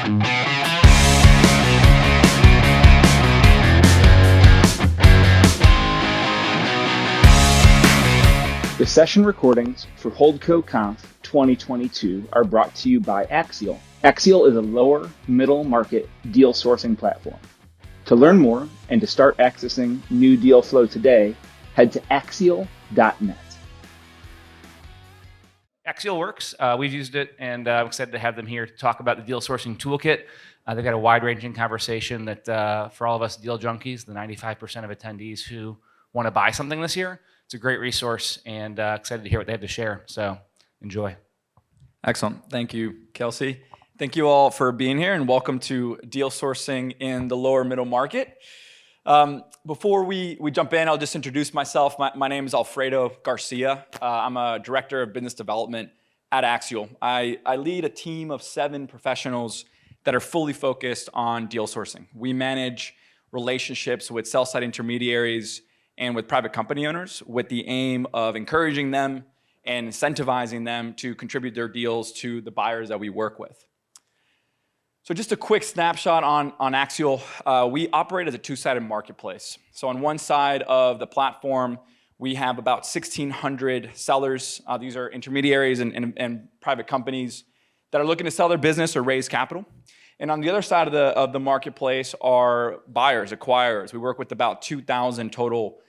The session recordings for HoldCoConf 2022 are brought to you by Axial. Axial is a lower middle market deal sourcing platform. To learn more and to start accessing new deal flow today, head to axial.net. Axial works. We've used it, and I'm excited to have them here to talk about the deal sourcing toolkit. They've got a wide-ranging conversation that for all of us deal junkies, the 95% of attendees who want to buy something this year, it's a great resource, and excited to hear what they have to share. So enjoy. Excellent. Thank you, Kelsey. Thank you all for being here, and welcome to deal sourcing in the lower middle market. Before we jump in, I'll just introduce myself. My name is ALFREDO Garcia. I'm a director of business development at Axial. I lead a team of 7 professionals that are fully focused on deal sourcing. We manage relationships with sell-side intermediaries and with private company owners with the aim of encouraging them and incentivizing them to contribute their deals to the buyers that we work with. So just a quick snapshot on Axial. We operate as a two-sided marketplace. So on one side of the platform, we have about 1,600 sellers. These are intermediaries and private companies that are looking to sell their business or raise capital. And on the other side of the marketplace are buyers, acquirers. We work with about 2,000 total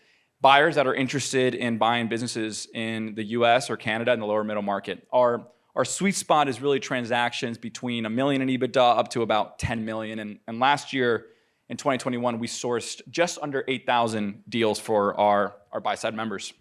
buyers that are interested in buying businesses in the US or Canada in the lower middle market. Our sweet spot is really transactions between $1 million in EBITDA up to about $10 million. And last year, in 2021, we sourced just under 8,000 deals for our buy-side members.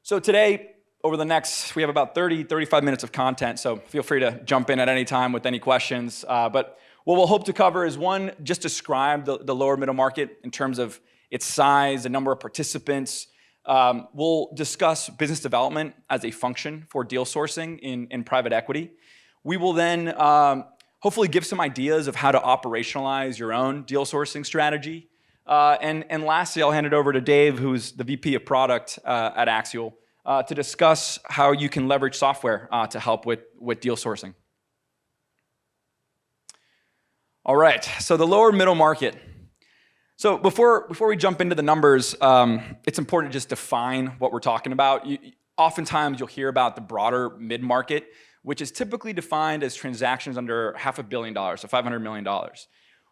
So today, over the next, we have about 35 minutes of content, so feel free to jump in at any time with any questions. But what we'll hope to cover is, one, just describe the lower middle market in terms of its size, the number of participants. We'll discuss business development as a function for deal sourcing in private equity. We will then hopefully give some ideas of how to operationalize your own deal sourcing strategy. And lastly, I'll hand it over to Dave, who's the VP of Product at Axial, to discuss how you can leverage software to help with deal sourcing. All right, so the lower middle market. So before we jump into the numbers, it's important to just define what we're talking about. Oftentimes you'll hear about the broader mid-market, which is typically defined as transactions under $500 million, so $500 million.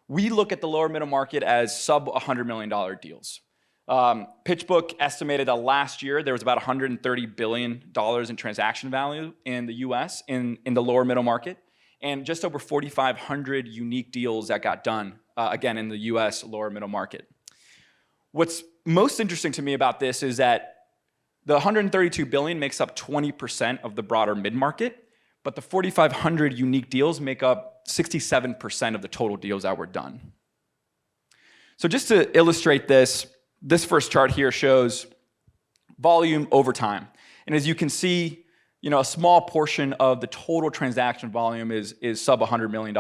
We look at the lower middle market as sub $100 million deals. PitchBook estimated that last year there was about $130 billion in transaction value in the US in the lower middle market, and just over 4,500 unique deals that got done, again, in the US lower middle market. What's most interesting to me about this is that the $132 billion makes up 20% of the broader mid-market, but the 4,500 unique deals make up 67% of the total deals that were done. So just to illustrate this first chart here shows volume over time. And as you can see, a small portion of the total transaction volume is sub $100 million.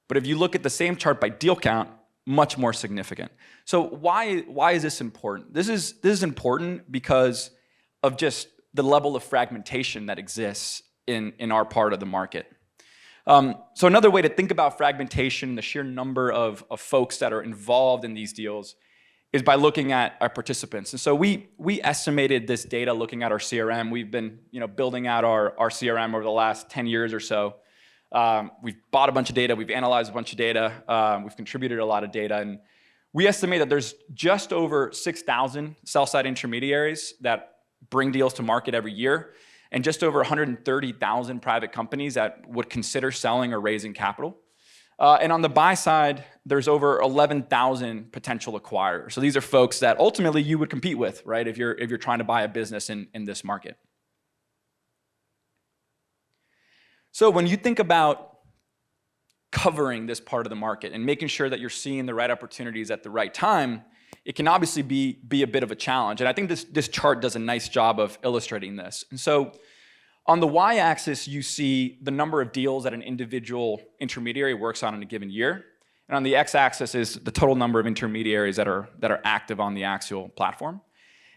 But if you look at the same chart by deal count, much more significant. So why is this important? This is important because of just the level of fragmentation that exists in our part of the market. So another way to think about fragmentation, the sheer number of folks that are involved in these deals, is by looking at our participants. And so we estimated this data looking at our CRM. We've been building out our CRM over the last 10 years or so. We've bought a bunch of data, we've analyzed a bunch of data, we've contributed a lot of data, and we estimate that there's just over 6,000 sell-side intermediaries that bring deals to market every year, and just over 130,000 private companies that would consider selling or raising capital. And on the buy side, there's over 11,000 potential acquirers. So these are folks that ultimately you would compete with, right, if you're trying to buy a business in this market. So when you think about covering this part of the market and making sure that you're seeing the right opportunities at the right time, it can obviously be a bit of a challenge. And I think this chart does a nice job of illustrating this. And so on the y-axis, you see the number of deals that an individual intermediary works on in a given year. And on the x-axis is the total number of intermediaries that are active on the Axial platform.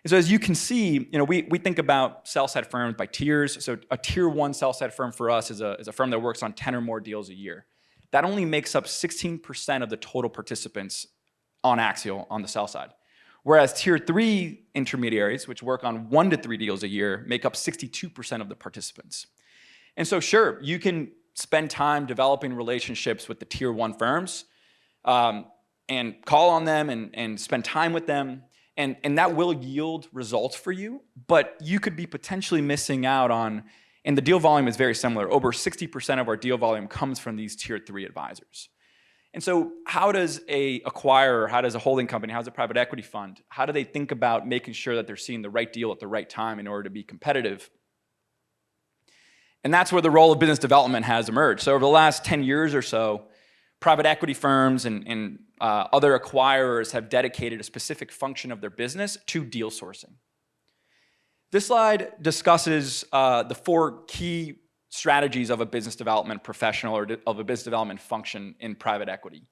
And so as you can see, we think about sell-side firms by tiers. So a tier 1 sell-side firm for us is a firm that works on 10 or more deals a year. That only makes up 16% of the total participants on Axial on the sell side. Whereas tier 3 intermediaries, which work on 1 to 3 deals a year, make up 62% of the participants. And so sure, you can spend time developing relationships with the tier 1 firms and call on them and spend time with them. And that will yield results for you, but you could be potentially missing out on, and the deal volume is very similar. Over 60% of our deal volume comes from these tier 3 advisors. And so how does a acquirer, how does a holding company, how does a private equity fund, how do they think about making sure that they're seeing the right deal at the right time in order to be competitive? And that's where the role of business development has emerged. So over the last 10 years or so, private equity firms and other acquirers have dedicated a specific function of their business to deal sourcing. This slide discusses the 4 key strategies of a business development professional or of a business development function in private equity.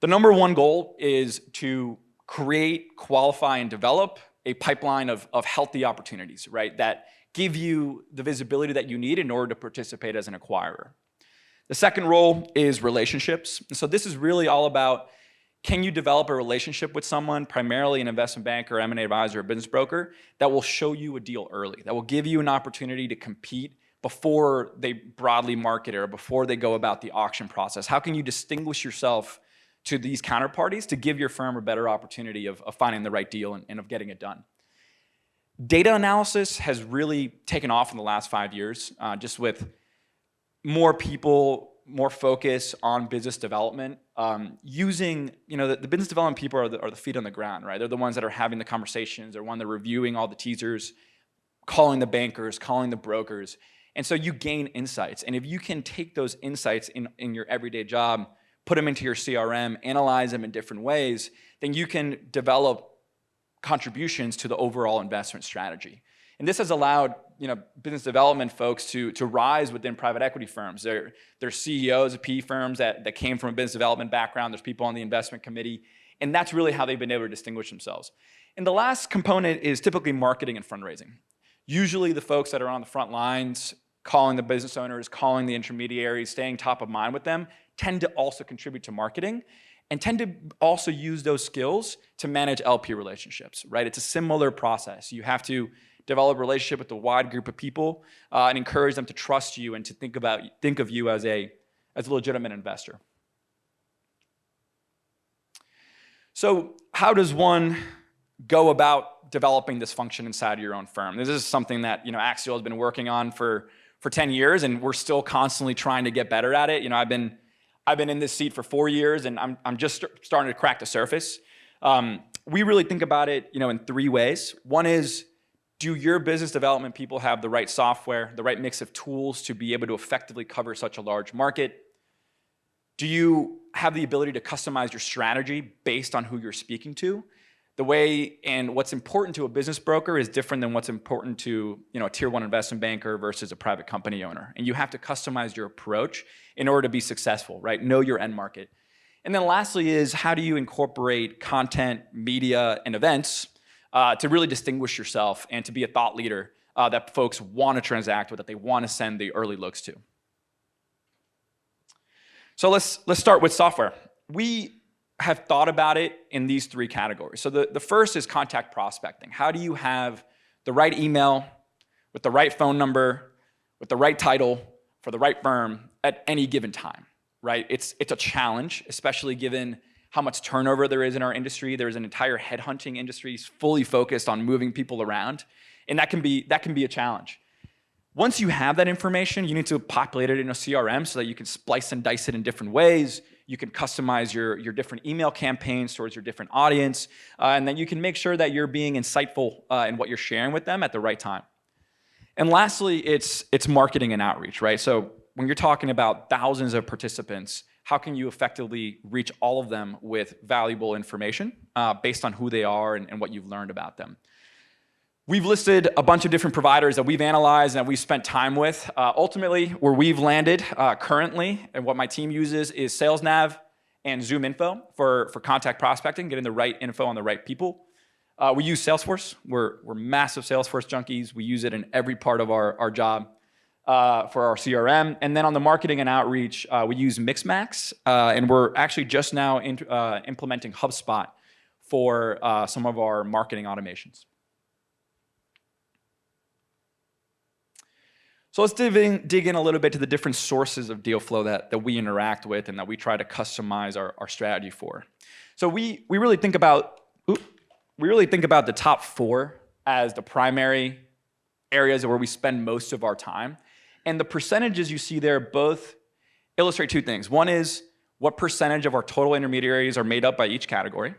The number 1 goal is to create, qualify, and develop a pipeline of healthy opportunities, right, that give you the visibility that you need in order to participate as an acquirer. The second role is relationships. And so this is really all about, can you develop a relationship with someone, primarily an investment banker, M&A advisor, or business broker, that will show you a deal early, that will give you an opportunity to compete before they broadly market it or before they go about the auction process? How can you distinguish yourself to these counterparties to give your firm a better opportunity of finding the right deal and of getting it done? Data analysis has really taken off in the last 5 years, just with more people, more focus on business development, using, the business development people are the feet on the ground, right? They're the ones that are having the conversations, they're the ones that are reviewing all the teasers, calling the bankers, calling the brokers. And so you gain insights. And if you can take those insights in your everyday job, put them into your CRM, analyze them in different ways, then you can develop contributions to the overall investment strategy. And this has allowed business development folks to rise within private equity firms. They're CEOs of PE firms that came from a business development background. There's people on the investment committee. And that's really how they've been able to distinguish themselves. And the last component is typically marketing and fundraising. Usually the folks that are on the front lines, calling the business owners, calling the intermediaries, staying top of mind with them, tend to also contribute to marketing and tend to also use those skills to manage LP relationships, right? It's a similar process. You have to develop a relationship with a wide group of people and encourage them to trust you and to think of you as a legitimate investor. So how does one go about developing this function inside of your own firm? This is something that Axial has been working on for 10 years, and we're still constantly trying to get better at it. I've been in this seat for 4 years, and I'm just starting to crack the surface. We really think about it, in 3 ways. One is, do your business development people have the right software, the right mix of tools to be able to effectively cover such a large market? Do you have the ability to customize your strategy based on who you're speaking to? The way and what's important to a business broker is different than what's important to a tier 1 investment banker versus a private company owner. And you have to customize your approach in order to be successful, right? Know your end market. And then lastly is, how do you incorporate content, media, and events to really distinguish yourself and to be a thought leader that folks want to transact with, that they want to send the early looks to? So let's start with software. We have thought about it in these 3 categories. So the first is contact prospecting. How do you have the right email with the right phone number, with the right title for the right firm at any given time, right? It's a challenge, especially given how much turnover there is in our industry. There's an entire headhunting industry fully focused on moving people around, and that can be a challenge. Once you have that information, you need to populate it in a CRM so that you can splice and dice it in different ways. You can customize your different email campaigns towards your different audience, and then you can make sure that you're being insightful in what you're sharing with them at the right time. And lastly, it's marketing and outreach, right? So when you're talking about thousands of participants, how can you effectively reach all of them with valuable information based on who they are and what you've learned about them? We've listed a bunch of different providers that we've analyzed and that we've spent time with. Ultimately, where we've landed currently and what my team uses is SalesNav and ZoomInfo for contact prospecting, getting the right info on the right people. We use Salesforce. We're massive Salesforce junkies. We use it in every part of our job for our CRM. And then on the marketing and outreach, we use Mixmax. And we're actually just now implementing HubSpot for some of our marketing automations. So let's dig in a little bit to the different sources of deal flow that we interact with and that we try to customize our strategy for. So we really think about the top 4 as the primary areas where we spend most of our time. And the percentages you see there both illustrate 2 things. One is what percentage of our total intermediaries are made up by each category.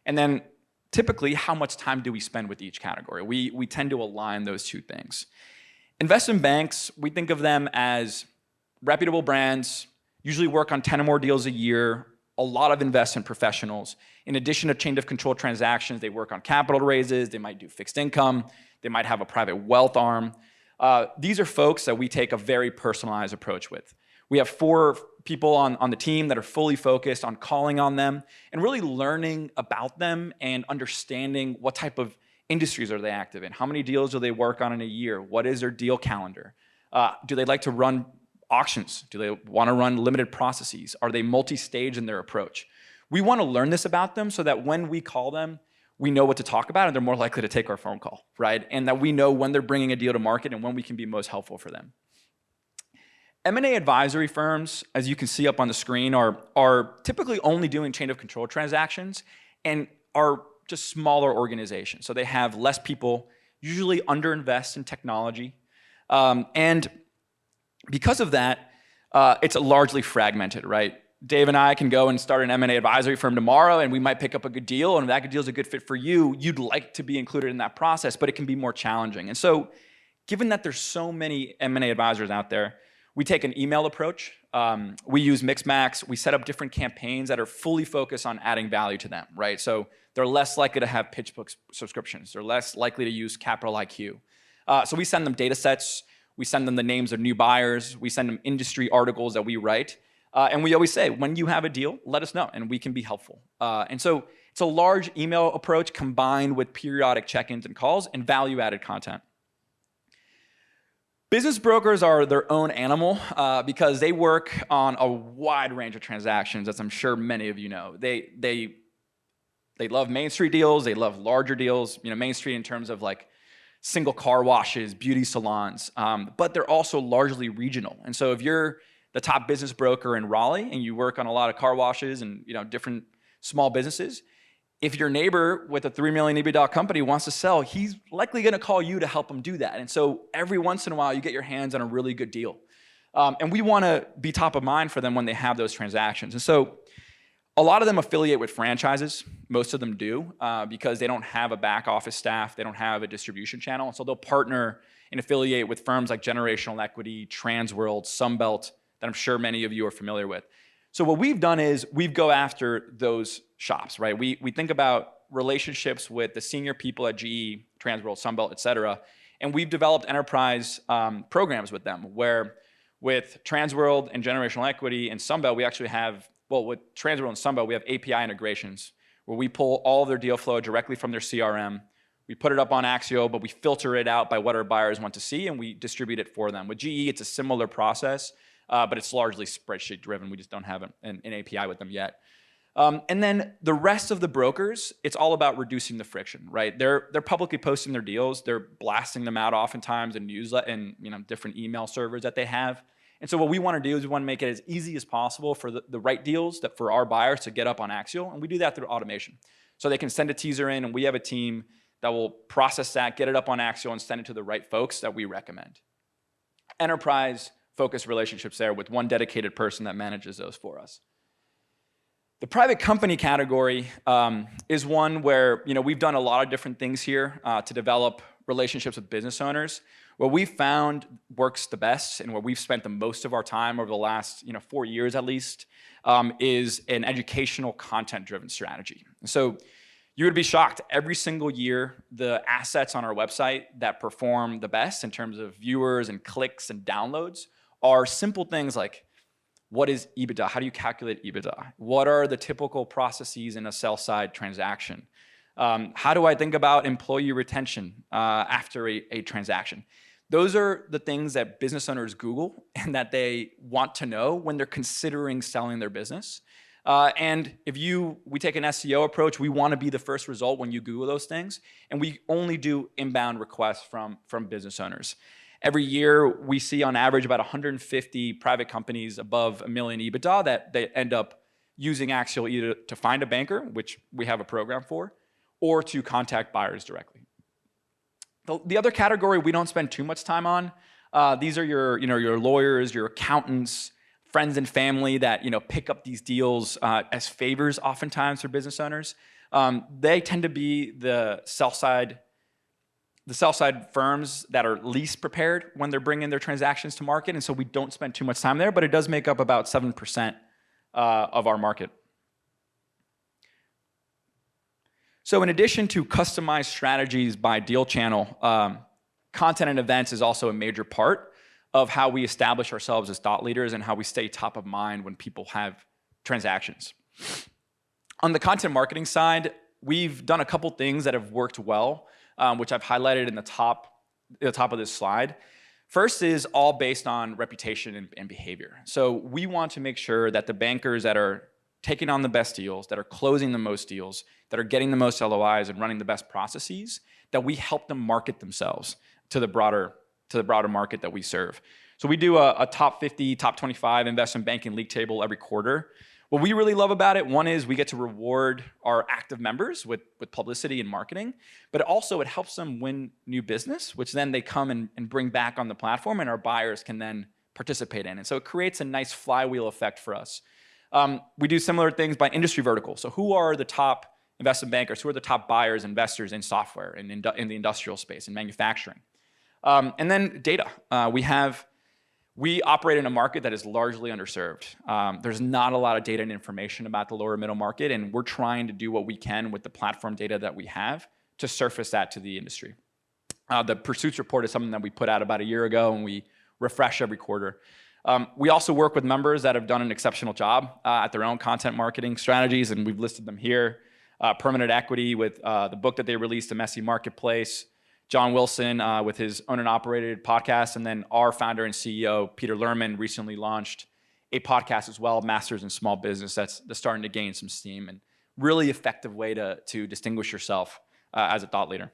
And then typically, how much time do we spend with each category? We tend to align those 2 things. Investment banks, we think of them as reputable brands, usually work on 10 or more deals a year, a lot of investment professionals. In addition to change of control transactions, they work on capital raises, they might do fixed income, they might have a private wealth arm. These are folks that we take a very personalized approach with. We have 4 people on the team that are fully focused on calling on them and really learning about them and understanding what type of industries are they active in? How many deals do they work on in a year? What is their deal calendar? Do they like to run auctions? Do they want to run limited processes? Are they multi-stage in their approach? We want to learn this about them so that when we call them, we know what to talk about and they're more likely to take our phone call, right? And that we know when they're bringing a deal to market and when we can be most helpful for them. M&A advisory firms, as you can see up on the screen, are typically only doing chain of control transactions and are just smaller organizations. So they have less people, usually underinvest in technology. And because of that, it's largely fragmented, right? Dave and I can go and start an M&A advisory firm tomorrow and we might pick up a good deal, and if that good deal is a good fit for you, you'd like to be included in that process, but it can be more challenging. And so given that there's so many M&A advisors out there, we take an email approach. We use Mixmax. We set up different campaigns that are fully focused on adding value to them, right? So they're less likely to have PitchBook subscriptions. They're less likely to use Capital IQ. So we send them data sets. We send them the names of new buyers. We send them industry articles that we write. And we always say, when you have a deal, let us know, and we can be helpful. And so it's a large email approach combined with periodic check-ins and calls and value-added content. Business brokers are their own animal because they work on a wide range of transactions, as I'm sure many of you know. They love Main Street deals. They love larger deals. Main Street in terms of like single car washes, beauty salons. But they're also largely regional. And so if you're the top business broker in Raleigh and you work on a lot of car washes and different small businesses, if your neighbor with a $3 million EBITDA company wants to sell, he's likely going to call you to help him do that. And so every once in a while, you get your hands on a really good deal. And we want to be top of mind for them when they have those transactions. And so a lot of them affiliate with franchises. Most of them do because they don't have a back office staff. They don't have a distribution channel. So they'll partner and affiliate with firms like Generational Equity, Transworld, Sunbelt, that I'm sure many of you are familiar with. So what we've done is we go after those shops, right? We think about relationships with the senior people at GE, Transworld, Sunbelt, et cetera, and we've developed enterprise programs with them where with Transworld and Generational Equity and Sunbelt, we actually have, with Transworld and Sunbelt, we have API integrations where we pull all of their deal flow directly from their CRM. We put it up on Axial, but we filter it out by what our buyers want to see and we distribute it for them. With GE, it's a similar process. But it's largely spreadsheet driven. We just don't have an API with them yet. And then the rest of the brokers, it's all about reducing the friction, right? They're publicly posting their deals. They're blasting them out oftentimes in newsletter and different email servers that they have. And so what we want to do is we want to make it as easy as possible for the right deals that for our buyers to get up on Axial. And we do that through automation. So they can send a teaser in and we have a team that will process that, get it up on Axial and send it to the right folks that we recommend. Enterprise focus relationships there with one dedicated person that manages those for us. The private company category is one where we've done a lot of different things here to develop relationships with business owners. What we found works the best and where we've spent the most of our time over the last 4 years at least is an educational content-driven strategy. So you would be shocked. Every single year, the assets on our website that perform the best in terms of viewers and clicks and downloads are simple things like, what is EBITDA? How do you calculate EBITDA? What are the typical processes in a sell-side transaction? How do I think about employee retention after a transaction? Those are the things that business owners Google and that they want to know when they're considering selling their business. And if we take an SEO approach, we want to be the first result when you Google those things. And we only do inbound requests from business owners. Every year, we see on average about 150 private companies above $1 million EBITDA that they end up using Axial either to find a banker, which we have a program for, or to contact buyers directly. The other category we don't spend too much time on, these are your lawyers, your accountants, friends and family that pick up these deals as favors oftentimes for business owners. They tend to be the sell side firms that are least prepared when they're bringing their transactions to market, and so we don't spend too much time there, but it does make up about 7% of our market. So in addition to customized strategies by deal channel, content and events is also a major part of how we establish ourselves as thought leaders and how we stay top of mind when people have transactions. On the content marketing side, we've done a couple things that have worked well, which I've highlighted in the top of this slide. First is all based on reputation and behavior. So we want to make sure that the bankers that are taking on the best deals, that are closing the most deals, that are getting the most LOIs and running the best processes, that we help them market themselves to the broader market that we serve. So we do a top 50, top 25 investment banking league table every quarter. What we really love about it, one is we get to reward our active members with publicity and marketing, but also it helps them win new business, which then they come and bring back on the platform and our buyers can then participate in. And so it creates a nice flywheel effect for us. We do similar things by industry vertical. So who are the top investment bankers? Who are the top buyers, investors in software and in the industrial space and manufacturing? And then data. We operate in a market that is largely underserved. There's not a lot of data and information about the lower middle market, and we're trying to do what we can with the platform data that we have to surface that to the industry. The Pursuits report is something that we put out about a year ago, and we refresh every quarter. We also work with members that have done an exceptional job at their own content marketing strategies, and we've listed them here. Permanent Equity with the book that they released, A Messy Marketplace. John Wilson with his Owned and Operated podcast, and then our founder and CEO, Peter Lerman, recently launched a podcast as well, Masters in Small Business, that's starting to gain some steam and really effective way to distinguish yourself as a thought leader.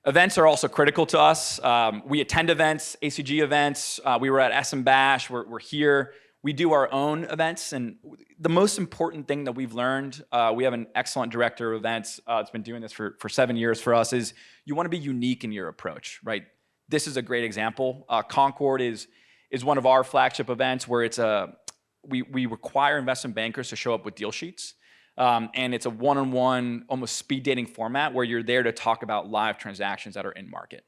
Events are also critical to us. We attend events, ACG events. We were at SM Bash. We're here. We do our own events, and the most important thing that we've learned, we have an excellent director of events, it's been doing this for 7 years for us, is you want to be unique in your approach, right? This is a great example. Concord is one of our flagship events where we require investment bankers to show up with deal sheets, and it's a one-on-one, almost speed dating format where you're there to talk about live transactions that are in market.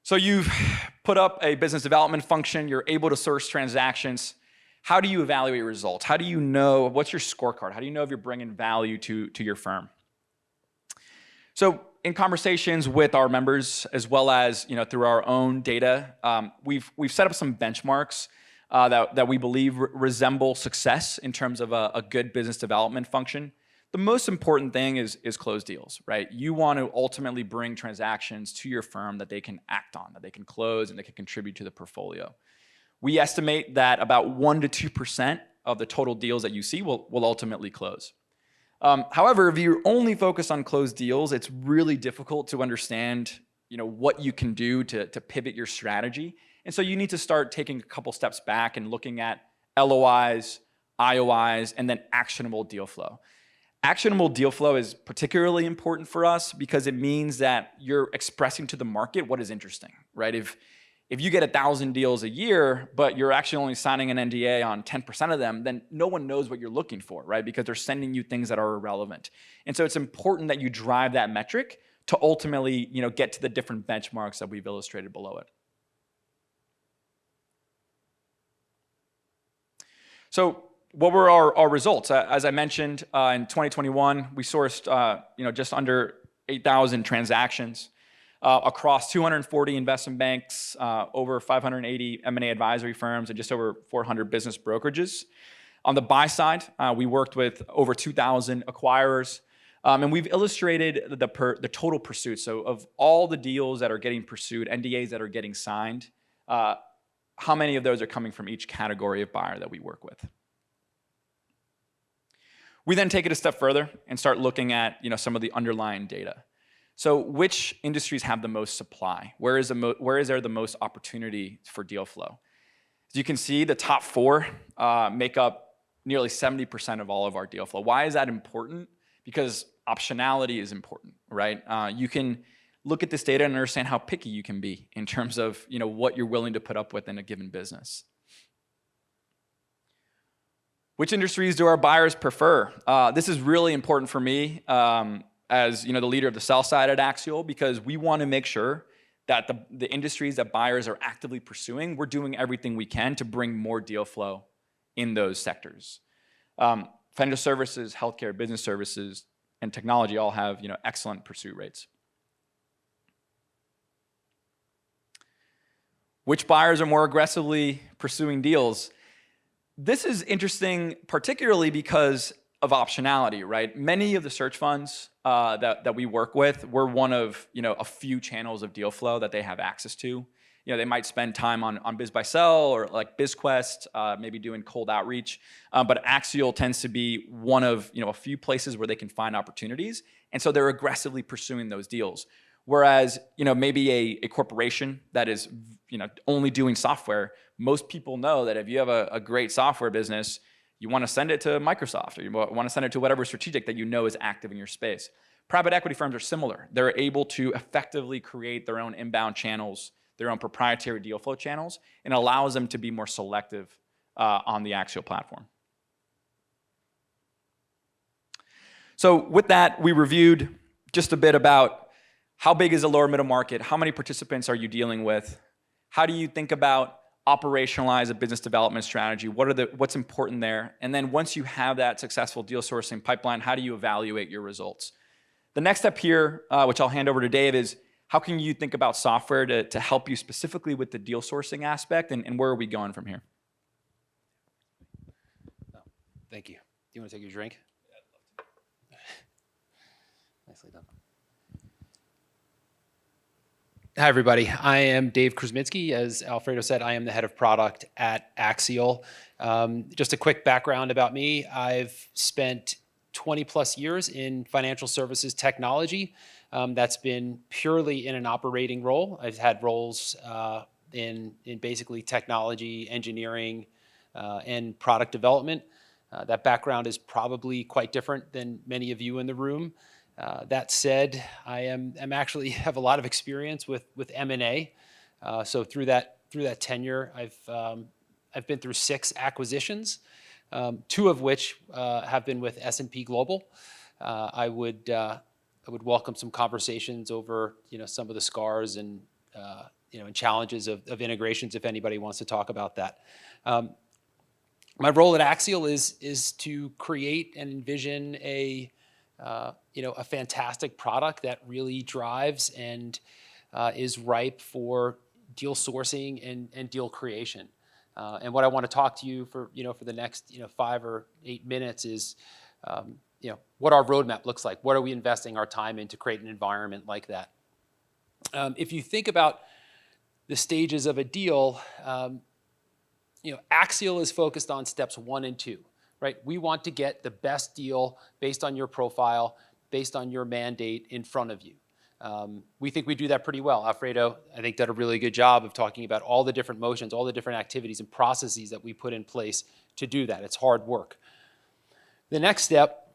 So you've put up a business development function, you're able to source transactions. How do you evaluate results? How do you know, what's your scorecard? How do you know if you're bringing value to your firm? So in conversations with our members, as well as through our own data, we've set up some benchmarks that we believe resemble success in terms of a good business development function. The most important thing is close deals, right? You want to ultimately bring transactions to your firm that they can act on, that they can close, and they can contribute to the portfolio. We estimate that about 1% to 2% of the total deals that you see will ultimately close. However, if you're only focused on closed deals, it's really difficult to understand what you can do to pivot your strategy. And so you need to start taking a couple steps back and looking at LOIs, IOIs, and then actionable deal flow. Actionable deal flow is particularly important for us because it means that you're expressing to the market what is interesting, right? If you get 1,000 deals a year, but you're actually only signing an NDA on 10% of them, then no one knows what you're looking for, right? Because they're sending you things that are irrelevant. And so it's important that you drive that metric to ultimately, get to the different benchmarks that we've illustrated below it. So what were our results? As I mentioned, in 2021, we sourced just under 8,000 transactions across 240 investment banks, over 580 M&A advisory firms, and just over 400 business brokerages. On the buy side, we worked with over 2,000 acquirers, and we've illustrated the total pursuit. So of all the deals that are getting pursued, NDAs that are getting signed, how many of those are coming from each category of buyer that we work with. We then take it a step further and start looking at some of the underlying data. So which industries have the most supply? Where is there the most opportunity for deal flow? As you can see, the top 4 make up nearly 70% of all of our deal flow. Why is that important? Because optionality is important, right? You can look at this data and understand how picky you can be in terms of what you're willing to put up with in a given business. Which industries do our buyers prefer? This is really important for me as the leader of the sell side at Axial, because we want to make sure that the industries that buyers are actively pursuing, we're doing everything we can to bring more deal flow in those sectors. Financial services, healthcare, business services, and technology all have excellent pursuit rates. Which buyers are more aggressively pursuing deals? This is interesting, particularly because of optionality, right? Many of the search funds that we work with, we're one of a few channels of deal flow that they have access to. They might spend time on Biz by Sell or like BizQuest, maybe doing cold outreach. But Axial tends to be one of a few places where they can find opportunities, and so they're aggressively pursuing those deals. Whereas maybe a corporation that is only doing software, most people know that if you have a great software business, you want to send it to Microsoft, or you want to send it to whatever strategic that is active in your space. Private equity firms are similar. They're able to effectively create their own inbound channels, their own proprietary deal flow channels, and allows them to be more selective on the Axial platform. So with that, we reviewed just a bit about how big is the lower middle market, how many participants are you dealing with, how do you think about operationalize a business development strategy, what's important there, and then once you have that successful deal sourcing pipeline, how do you evaluate your results? The next step here, which I'll hand over to Dave, is how can you think about software to help you specifically with the deal sourcing aspect, and where are we going from here? Thank you. Do you want to take your drink? Yeah, I'd love to. Nicely done. Hi, everybody. I am Dave Krasminski. As Alfredo said, I am the head of product at Axial. Just a quick background about me. I've spent 20 plus years in financial services technology. That's been purely in an operating role. I've had roles in basically technology, engineering, and product development. That background is probably quite different than many of you in the room. That said, I am actually have a lot of experience with M&A. So through that tenure, I've been through 6 acquisitions, 2 of which have been with S&P Global. I would welcome some conversations over some of the scars and and challenges of integrations if anybody wants to talk about that. My role at Axial is to create and envision a fantastic product that really drives and is ripe for deal sourcing and deal creation. And what I want to talk to you for the next 5 or 8 minutes is what our roadmap looks like. What are we investing our time in to create an environment like that? If you think about the stages of a deal, Axial is focused on steps 1 and 2. Right? We want to get the best deal based on your profile, based on your mandate in front of you. We think we do that pretty well. Alfredo, I think, did a really good job of talking about all the different motions, all the different activities and processes that we put in place to do that. It's hard work. The next step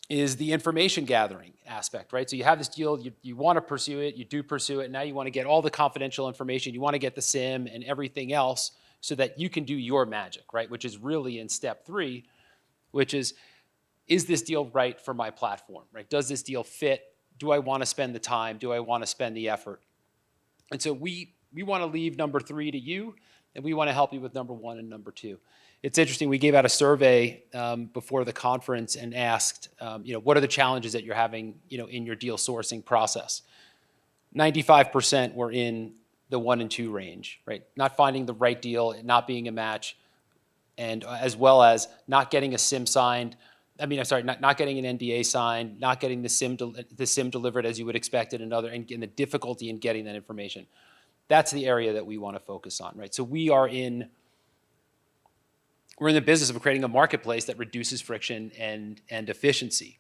is the information gathering aspect, right? So you have this deal, you want to pursue it, you do pursue it, now you want to get all the confidential information, you want to get the SIM and everything else so that you can do your magic, right? Which is really in step 3, which is this deal right for my platform, right? Does this deal fit? Do I want to spend the time? Do I want to spend the effort? And so we want to leave number 3 to you, and we want to help you with number 1 and number 2. It's interesting, we gave out a survey before the conference and asked, what are the challenges that you're having, in your deal sourcing process? 95% were in the 1 and 2 range, right? Not finding the right deal, not being a match. and as well as not getting a SIM signed. Not getting an NDA signed, not getting the SIM delivered as you would expect it, and the difficulty in getting that information. That's the area that we want to focus on, right? So we're in the business of creating a marketplace that reduces friction and efficiency.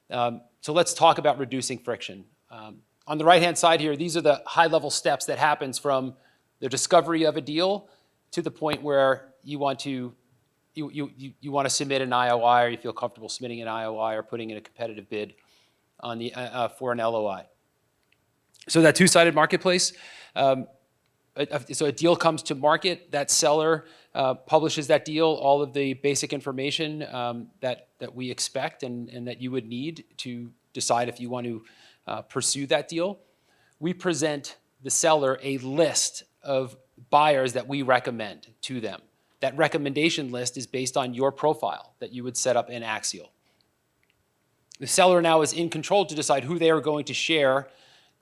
So let's talk about reducing friction. On the right-hand side here, these are the high-level steps that happens from the discovery of a deal to the point where you want to submit an IOI, or you feel comfortable submitting an IOI or putting in a competitive bid on for an LOI. So that two-sided marketplace, so a deal comes to market, that seller publishes that deal, all of the basic information that we expect and that you would need to decide if you want to pursue that deal. We present the seller a list of buyers that we recommend to them. That recommendation list is based on your profile that you would set up in Axial. The seller now is in control to decide who they are going to share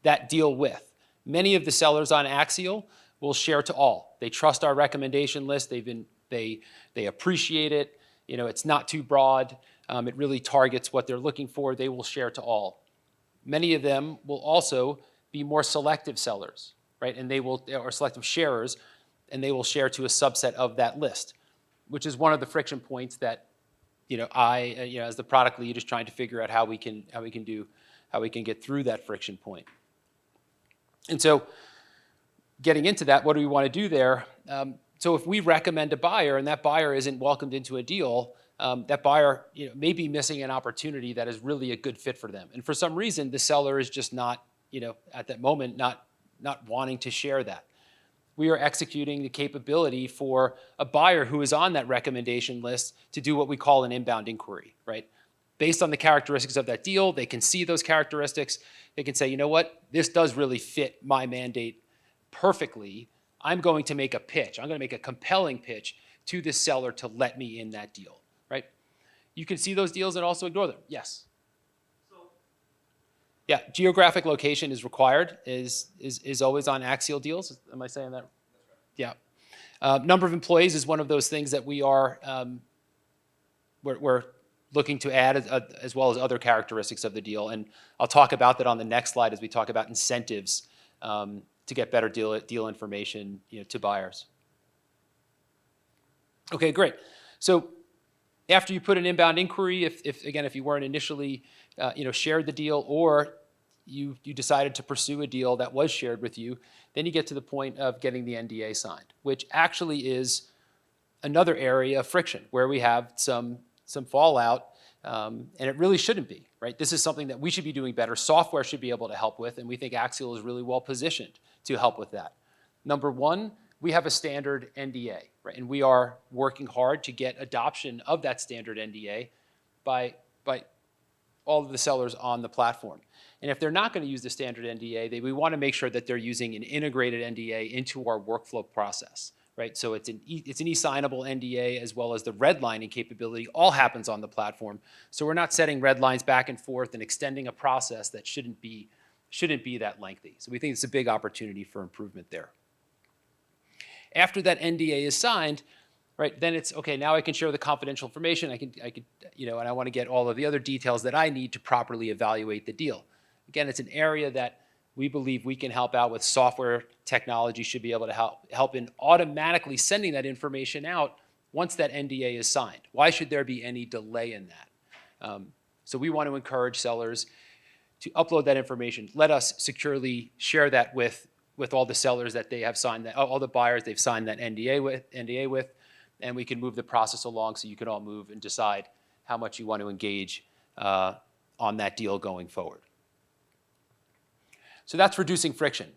that deal with. Many of the sellers on Axial will share to all. They trust our recommendation list. They appreciate it. It's not too broad. It really targets what they're looking for. They will share to all. Many of them will also be more selective sellers, right? Or selective sharers, and they will share to a subset of that list, which is one of the friction points that as the product lead is trying to figure out how we can get through that friction point. And so, getting into that, what do we want to do there? So if we recommend a buyer and that buyer isn't welcomed into a deal, that buyer may be missing an opportunity that is really a good fit for them. And for some reason, the seller is just not, at that moment, not wanting to share that. We are executing the capability for a buyer who is on that recommendation list to do what we call an inbound inquiry, right? Based on the characteristics of that deal, they can see those characteristics. They can say, you know what, this does really fit my mandate perfectly. I'm going to make a pitch. I'm going to make a compelling pitch to this seller to let me in that deal, right? You can see those deals and also ignore them. Yes? Yeah, geographic location is required, is always on Axial deals. Am I saying that? That's right. Yeah. Number of employees is one of those things that we're looking to add as well as other characteristics of the deal. And I'll talk about that on the next slide as we talk about incentives to get better deal information to buyers. Okay, great. So after you put an inbound inquiry, if you weren't initially shared the deal, or you decided to pursue a deal that was shared with you, then you get to the point of getting the NDA signed, which actually is another area of friction where we have some fallout, and it really shouldn't be, right? This is something that we should be doing better. Software should be able to help with, and we think Axial is really well positioned to help with that. Number one, we have a standard NDA, right? And we are working hard to get adoption of that standard NDA by all of the sellers on the platform. And if they're not going to use the standard NDA, we want to make sure that they're using an integrated NDA into our workflow process, right? So it's an e-signable NDA as well as the redlining capability all happens on the platform. So we're not setting red lines back and forth and extending a process that shouldn't be that lengthy. So we think it's a big opportunity for improvement there. After that NDA is signed, right, then it's okay. Now I can share the confidential information. I can, and I want to get all of the other details that I need to properly evaluate the deal. Again, it's an area that we believe we can help out with. Software technology should be able to help in automatically sending that information out once that NDA is signed. Why should there be any delay in that? So we want to encourage sellers to upload that information. Let us securely share that with all the sellers that they have signed, all the buyers they've signed that NDA with, and we can move the process along so you can all move and decide how much you want to engage on that deal going forward. So that's reducing friction.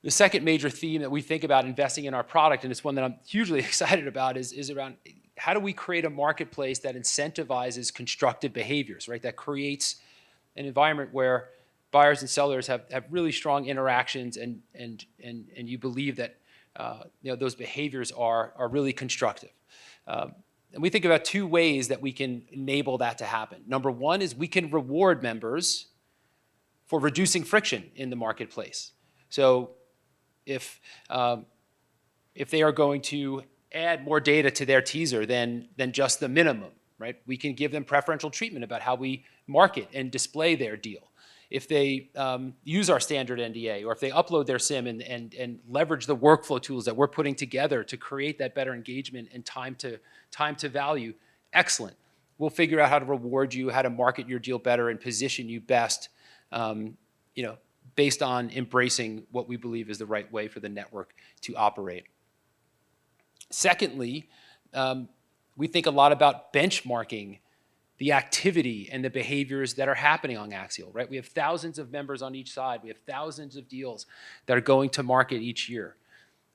The second major theme that we think about investing in our product, and it's one that I'm hugely excited about, is around how do we create a marketplace that incentivizes constructive behaviors, right? That creates an environment where buyers and sellers have really strong interactions, and you believe that those behaviors are really constructive. And we think about two ways that we can enable that to happen. Number one is we can reward members for reducing friction in the marketplace. So if they are going to add more data to their teaser than just the minimum, right? We can give them preferential treatment about how we market and display their deal. If they use our standard NDA, or if they upload their SIM and leverage the workflow tools that we're putting together to create that better engagement and time to value, excellent. We'll figure out how to reward you, how to market your deal better, and position you best, based on embracing what we believe is the right way for the network to operate. Secondly, we think a lot about benchmarking the activity and the behaviors that are happening on Axial, right? We have thousands of members on each side. We have thousands of deals that are going to market each year.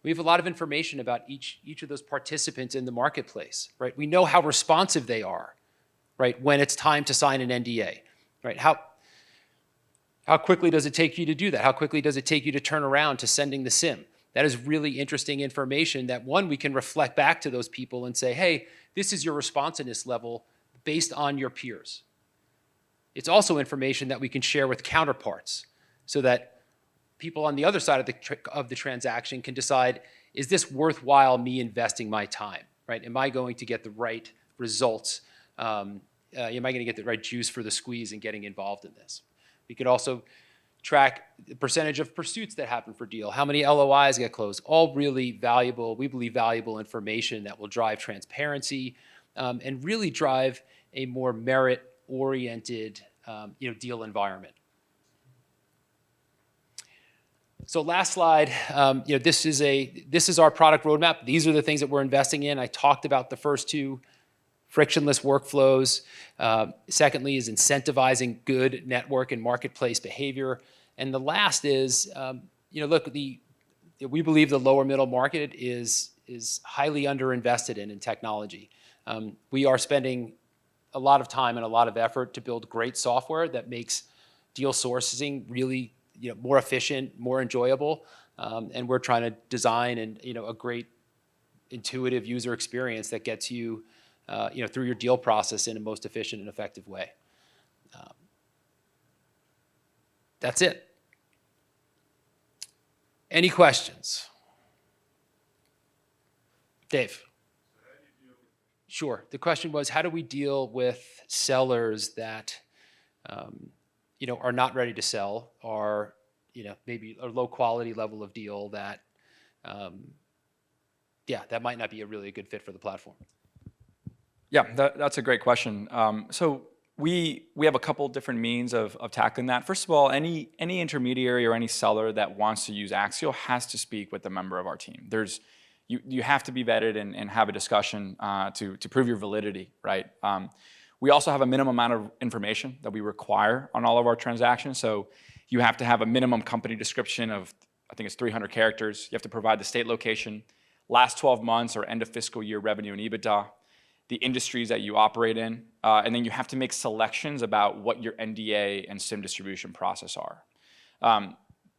We have a lot of information about each of those participants in the marketplace, right? We know how responsive they are, right, when it's time to sign an NDA, right? How quickly does it take you to do that? How quickly does it take you to turn around to sending the SIM? That is really interesting information that, one, we can reflect back to those people and say, hey, this is your responsiveness level based on your peers. It's also information that we can share with counterparts so that people on the other side of the transaction can decide, is this worthwhile me investing my time, right? Am I going to get the right results? Am I going to get the right juice for the squeeze in getting involved in this? We could also track the percentage of pursuits that happen for deal, how many LOIs get closed, all really valuable, we believe valuable information that will drive transparency and really drive a more merit-oriented deal environment. So last slide, this is our product roadmap. These are the things that we're investing in. I talked about the first two, frictionless workflows. Secondly is incentivizing good network and marketplace behavior. And the last is, look, we believe the lower middle market is highly underinvested in technology. We are spending a lot of time and a lot of effort to build great software that makes deal sourcing really more efficient, more enjoyable, and we're trying to design a great intuitive user experience that gets you through your deal process in a most efficient and effective way. That's it. Any questions? Dave? Sure. The question was, how do we deal with sellers that are not ready to sell, or maybe a low quality level of deal that that might not be a really good fit for the platform? Yeah, that's a great question. So we have a couple different means of tackling that. First of all, any intermediary or any seller that wants to use Axial has to speak with a member of our team. You have to be vetted and have a discussion to prove your validity, right? We also have a minimum amount of information that we require on all of our transactions. So you have to have a minimum company description of, I think it's 300 characters. You have to provide the state location, last 12 months or end of fiscal year revenue and EBITDA, the industries that you operate in, and then you have to make selections about what your NDA and SIM distribution process are.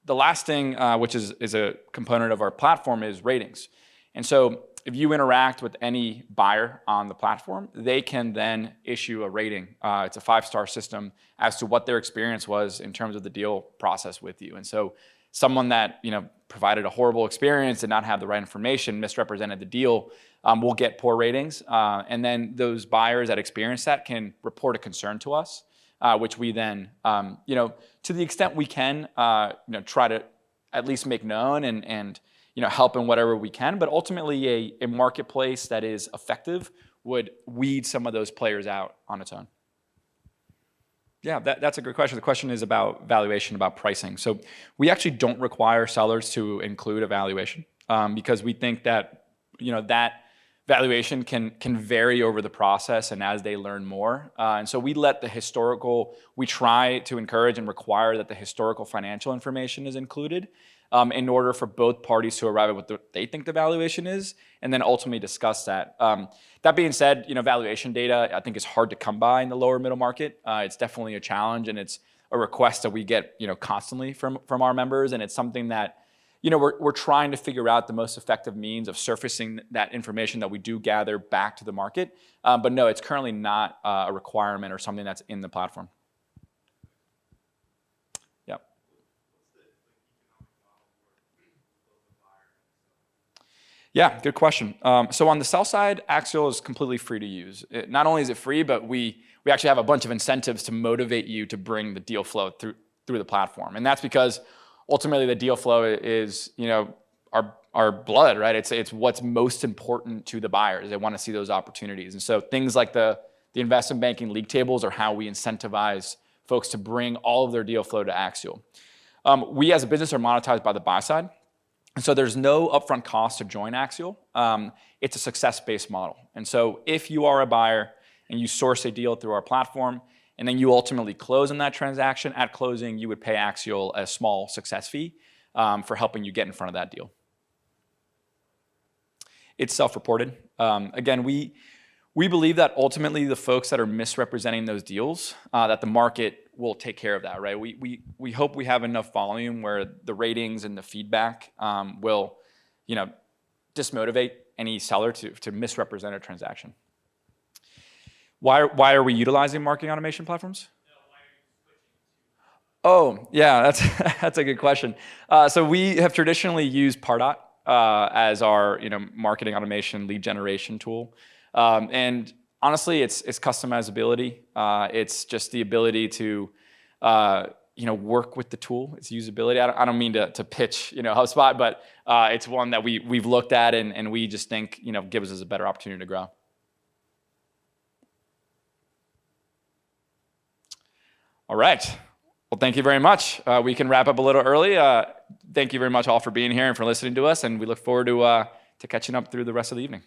The last thing, which is a component of our platform, is ratings. And so if you interact with any buyer on the platform, they can then issue a rating. It's a 5-star system as to what their experience was in terms of the deal process with you. And so someone that provided a horrible experience, did not have the right information, misrepresented the deal, will get poor ratings. And then those buyers that experience that can report a concern to us, which we then, to the extent we can, try to at least make known and help in whatever we can. But ultimately, a marketplace that is effective would weed some of those players out on its own. Yeah, that's a great question. The question is about valuation, about pricing. So we actually don't require sellers to include a valuation because we think that that valuation can vary over the process and as they learn more. And so we try to encourage and require that the historical financial information is included in order for both parties to arrive at what they think the valuation is, and then ultimately discuss that. That being said, valuation data I think is hard to come by in the lower middle market. It's definitely a challenge, and it's a request that we get constantly from our members, and it's something that we're trying to figure out the most effective means of surfacing that information that we do gather back to the market. But no, it's currently not a requirement or something that's in the platform. Yeah, good question. So on the sell side, Axial is completely free to use. Not only is it free, but we actually have a bunch of incentives to motivate you to bring the deal flow through the platform. And that's because ultimately the deal flow is, our blood, right? It's what's most important to the buyers. They want to see those opportunities. And so things like the investment banking league tables are how we incentivize folks to bring all of their deal flow to Axial. We as a business are monetized by the buy side. And so there's no upfront cost to join Axial. It's a success-based model. And so if you are a buyer and you source a deal through our platform, and then you ultimately close on that transaction, at closing, you would pay Axial a small success fee for helping you get in front of that deal. It's self-reported. Again, we believe that ultimately the folks that are misrepresenting those deals, that the market will take care of that, right? We hope we have enough volume where the ratings and the feedback will, dismotivate any seller to misrepresent a transaction. Why are we utilizing marketing automation platforms? Oh, yeah, that's a good question. So we have traditionally used Pardot as our marketing automation lead generation tool, and honestly, it's customizability. It's just the ability to work with the tool. Its usability. I don't mean to pitch HubSpot, but it's one that we've looked at and we just think gives us a better opportunity to grow. All right. Well, thank you very much. We can wrap up a little early. Thank you very much all for being here and for listening to us, and we look forward to catching up through the rest of the evening.